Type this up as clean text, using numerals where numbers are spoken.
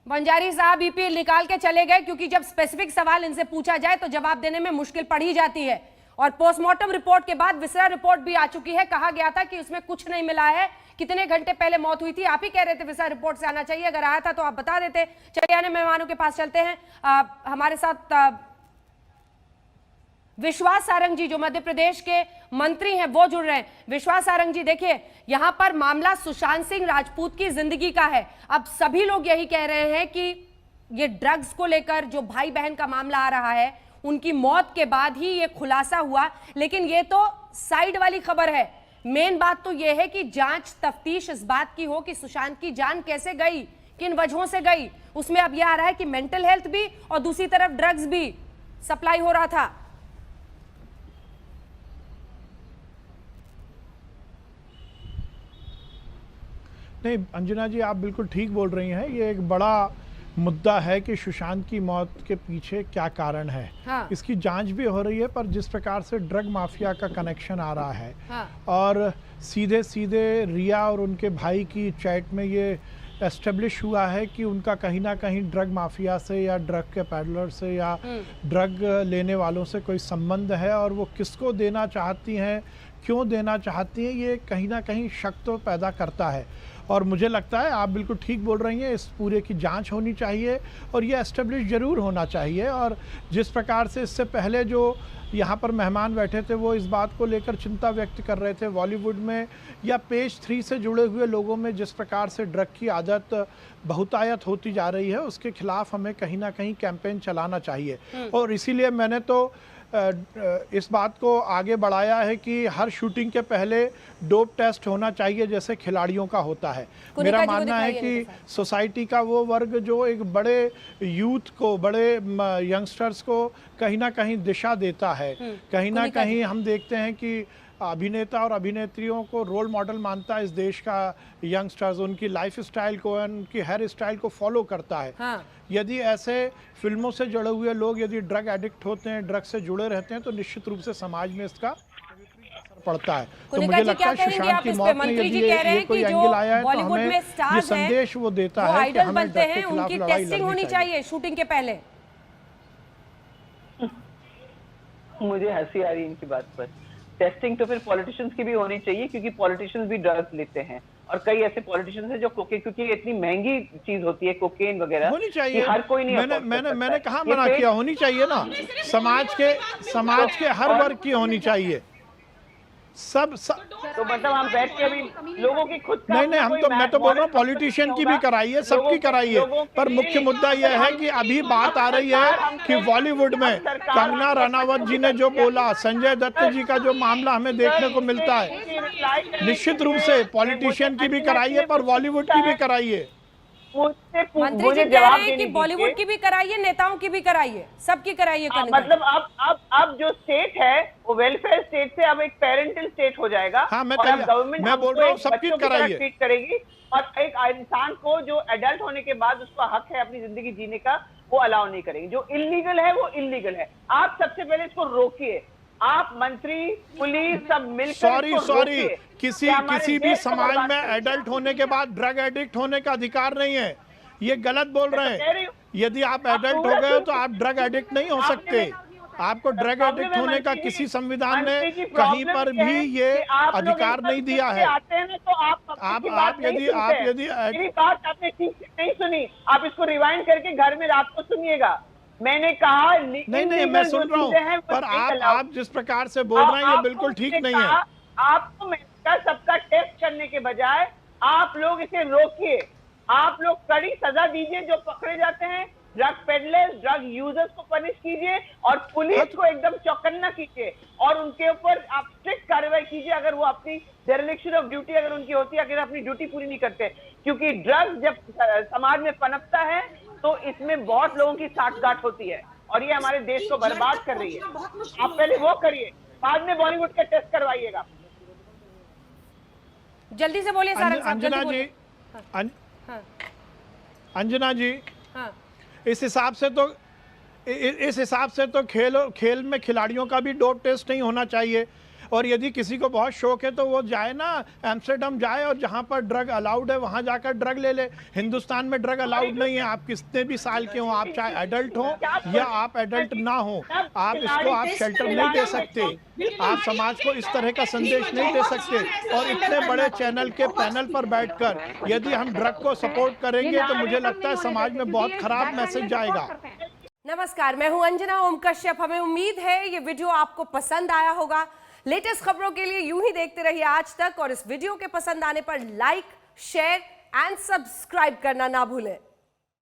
बंजारी साहब ईपीएल निकाल के चले गए क्योंकि जब स्पेसिफिक सवाल इनसे पूछा जाए तो जवाब देने में मुश्किल पड़ ही जाती है। और पोस्टमार्टम रिपोर्ट के बाद विसरा रिपोर्ट भी आ चुकी है। कहा गया था कि उसमें कुछ नहीं मिला है। कितने घंटे पहले मौत हुई थी? आप ही कह रहे थे विसरा रिपोर्ट से आना चाहिए, अगर आया था तो आप बता देते। चलिए आने मेहमानों के पास चलते हैं। हमारे साथ विश्वास सारंग जी जो मध्य प्रदेश के मंत्री हैं वो जुड़ रहे हैं। विश्वास सारंग जी, देखिए यहां पर मामला सुशांत सिंह राजपूत की जिंदगी का है। अब सभी लोग यही कह रहे हैं कि ये ड्रग्स को लेकर जो भाई बहन का मामला आ रहा है, उनकी मौत के बाद ही ये खुलासा हुआ। लेकिन ये तो साइड वाली खबर है। मेन बात तो ये है कि जांच तफ्तीश इस बात की हो कि सुशांत की जान कैसे गई, किन वजहों से गई। उसमें अब यह आ रहा है कि मेंटल हेल्थ भी और दूसरी तरफ ड्रग्स भी सप्लाई हो रहा था। नहीं अंजना जी, आप बिल्कुल ठीक बोल रही हैं। ये एक बड़ा मुद्दा है कि सुशांत की मौत के पीछे क्या कारण है। हाँ। इसकी जांच भी हो रही है, पर जिस प्रकार से ड्रग माफिया का कनेक्शन आ रहा है, हाँ। और सीधे सीधे रिया और उनके भाई की चैट में ये एस्टेब्लिश हुआ है कि उनका कहीं ना कहीं ड्रग माफिया से या ड्रग के पैडलर से या ड्रग लेने वालों से कोई संबंध है, और वो किसको देना चाहती हैं, क्यों देना चाहती हैं, ये कहीं ना कहीं शक तो पैदा करता है। और मुझे लगता है आप बिल्कुल ठीक बोल रही हैं, इस पूरे की जांच होनी चाहिए और ये एस्टेब्लिश ज़रूर होना चाहिए। और जिस प्रकार से इससे पहले जो यहाँ पर मेहमान बैठे थे वो इस बात को लेकर चिंता व्यक्त कर रहे थे, बॉलीवुड में या पेज 3 से जुड़े हुए लोगों में जिस प्रकार से ड्रग की आदत बहुतायत होती जा रही है, उसके खिलाफ हमें कहीं ना कहीं कैंपेन चलाना चाहिए। और इसीलिए मैंने तो इस बात को आगे बढ़ाया है कि हर शूटिंग के पहले डोप टेस्ट होना चाहिए जैसे खिलाड़ियों का होता है। मेरा मानना है कि सोसाइटी का वो वर्ग जो एक बड़े यूथ को, बड़े यंगस्टर्स को कहीं ना कहीं दिशा देता है, कहीं ना कहीं हम देखते हैं कि अभिनेता और अभिनेत्रियों को रोल मॉडल मानता है इस देश का यंगस्टर्स, उनकी लाइफ स्टाइल को, उनकी हेयर स्टाइल को फॉलो करता है। हाँ। यदि ऐसे फिल्मों से जुड़े हुए लोग यदि ड्रग एडिक्ट होते हैं, ड्रग से जुड़े रहते हैं, तो निश्चित रूप से समाज में इसका असर पड़ता है। तो मुझे लगता है सुशांत की मौत में यदि ये कोई एंगल आया है तो हमें ये संदेश वो देता है कि हमें ड्रग के खिलाफ लड़ाई लड़नी चाहिए शूटिंग के पहले। मुझे हंसी आ रही है इनकी बात पर। टेस्टिंग तो फिर पॉलिटिशियंस की भी होनी चाहिए, क्योंकि पॉलिटिशियंस भी ड्रग्स लेते हैं और कई ऐसे पॉलिटिशियंस हैं जो कोकेन, क्योंकि इतनी महंगी चीज होती है कोकेन वगैरह, होनी चाहिए। हर कोई नहीं मैंने कहा मना किया, होनी चाहिए ना। समाज के हर वर्ग की होनी चाहिए। सब तो मतलब हम बैठ के अभी लोगों की खुद का नहीं हम तो, मैं तो बोल रहा हूँ पॉलिटिशियन की भी कराई है, सबकी कराई है, पर मुख्य मुद्दा यह है कि अभी बात आ रही है कि बॉलीवुड में कंगना रनावत जी ने जो बोला, संजय दत्त जी का जो मामला हमें देखने को मिलता है, निश्चित रूप से पॉलिटिशियन की भी कराई है पर बॉलीवुड की भी कराई है। मंत्री जी कह रहे हैं कि बॉलीवुड की भी कराइए, नेताओं की भी कराइए, सबकी कराइए। मतलब अब जो स्टेट है वो वेलफेयर स्टेट से अब एक पेरेंटल स्टेट हो जाएगा। हाँ, मैं बोल रहा हूँ सबकी कराइए, ट्रीट करेगी और एक इंसान को जो एडल्ट होने के बाद उसका हक है अपनी जिंदगी जीने का, वो अलाउ नहीं करेंगे। जो इलीगल है वो इलीगल है। आप सबसे पहले इसको रोकिए, आप मंत्री, पुलिस सब मिलकर सॉरी किसी भी समाज में एडल्ट होने के बाद ड्रग एडिक्ट होने का अधिकार नहीं है, ये गलत बोल रहे हैं। यदि आप एडल्ट हो गए हो तो आप ड्रग एडिक्ट नहीं हो सकते। आपको ड्रग एडिक्ट होने का किसी संविधान ने कहीं पर भी ये अधिकार नहीं दिया है। आप यदि मेरी बात आपने ठीक से नहीं सुनी, आप इसको रिवाइंड करके घर में रात को सुनिएगा। मैंने कहा नहीं मैं सुन रहा हूँ, पर आप जिस प्रकार से बोल रहे हैं ये बिल्कुल ठीक नहीं है। आपको सबका टेस्ट करने के बजाय आप लोग इसे रोकिए, आप लोग कड़ी सजा दीजिए जो पकड़े जाते हैं, ड्रग पेडलर्स, ड्रग यूजर्स को पनिश कीजिए और पुलिस को एकदम चौकन्ना कीजिए और उनके ऊपर आप स्ट्रिक्ट कार्रवाई कीजिए अगर वो अपनी डेरिलेक्शन ऑफ ड्यूटी अगर उनकी होती है, अगर अपनी ड्यूटी पूरी नहीं करते। क्योंकि ड्रग्स जब समाज में पनपता है तो इसमें बहुत लोगों की साठगांठ होती है और ये हमारे देश को बर्बाद कर रही है। आप पहले वो करिए, बाद में बॉलीवुड के टेस्ट करवाइएगा। जल्दी से बोलिए अंजना जी। अंजना जी, इस हिसाब से तो खेल में खिलाड़ियों का भी डोप टेस्ट नहीं होना चाहिए। और यदि किसी को बहुत शौक है तो वो जाए ना, एम्स्टर्डम जाए और जहाँ पर ड्रग अलाउड है वहाँ जाकर ड्रग ले ले। हिंदुस्तान में ड्रग अलाउड नहीं है। आप कितने भी साल के हो, आप चाहे एडल्ट हो या आप एडल्ट ना हो, आप इसको आप शेल्टर नहीं दे सकते। आप समाज को इस तरह का संदेश नहीं दे सकते। और इतने बड़े चैनल के पैनल पर बैठकर यदि हम ड्रग को सपोर्ट करेंगे तो मुझे लगता है समाज में बहुत खराब मैसेज जाएगा। नमस्कार, मैं हूं अंजना ओम कश्यप। हमें उम्मीद है ये वीडियो आपको पसंद आया होगा। लेटेस्ट खबरों के लिए यूं ही देखते रहिए आज तक, और इस वीडियो के पसंद आने पर लाइक, शेयर एंड सब्सक्राइब करना ना भूलें।